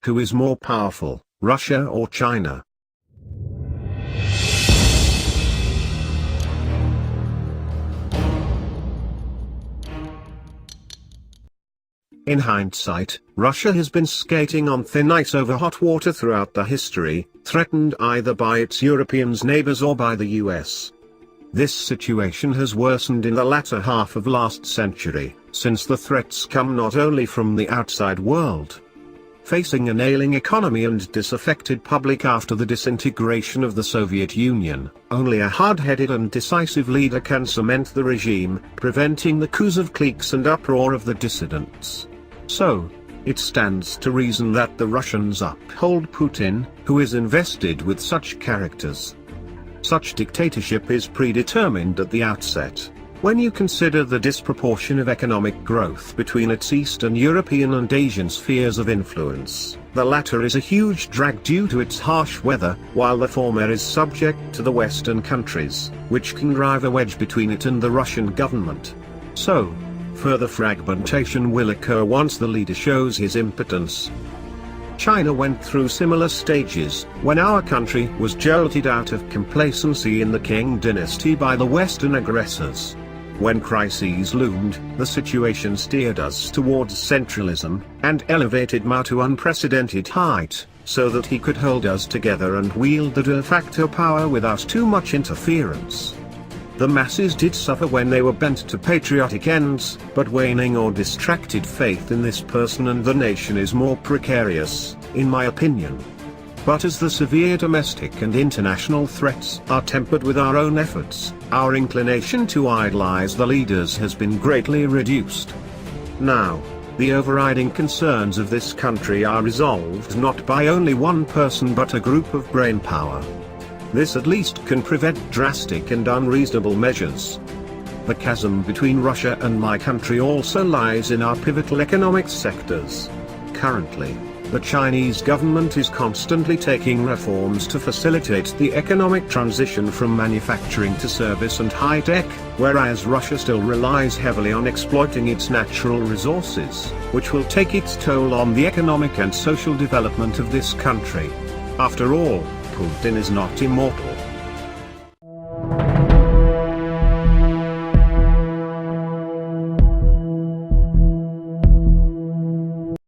Who is more powerful, Russia or China? In hindsight, Russia has been skating on thin ice over hot water throughout the history, threatened either by its European neighbors or by the US. This situation has worsened in the latter half of last century, since the threats come not only from the outside world. Facing an ailing economy and disaffected public after the disintegration of the Soviet Union, only a hard-headed and decisive leader can cement the regime, preventing the coups of cliques and uproar of the dissidents. So, it stands to reason that the Russians uphold Putin, who is invested with such characters. Such dictatorship is predetermined at the outset. When you consider the disproportion of economic growth between its Eastern European and Asian spheres of influence, the latter is a huge drag due to its harsh weather, while the former is subject to the Western countries, which can drive a wedge between it and the Russian government. So, further fragmentation will occur once the leader shows his impotence. China went through similar stages, when our country was jolted out of complacency in the Qing dynasty by the Western aggressors. When crises loomed, the situation steered us towards centralism, and elevated Mao to unprecedented height, so that he could hold us together and wield the de facto power without too much interference. The masses did suffer when they were bent to patriotic ends, but waning or distracted faith in this person and the nation is more precarious, in my opinion. But as the severe domestic and international threats are tempered with our own efforts, our inclination to idolize the leaders has been greatly reduced. Now, the overriding concerns of this country are resolved not by only one person but a group of brainpower. This at least can prevent drastic and unreasonable measures. The chasm between Russia and my country also lies in our pivotal economic sectors. Currently, the Chinese government is constantly taking reforms to facilitate the economic transition from manufacturing to service and high-tech, whereas Russia still relies heavily on exploiting its natural resources, which will take its toll on the economic and social development of this country. After all, Putin is not immortal.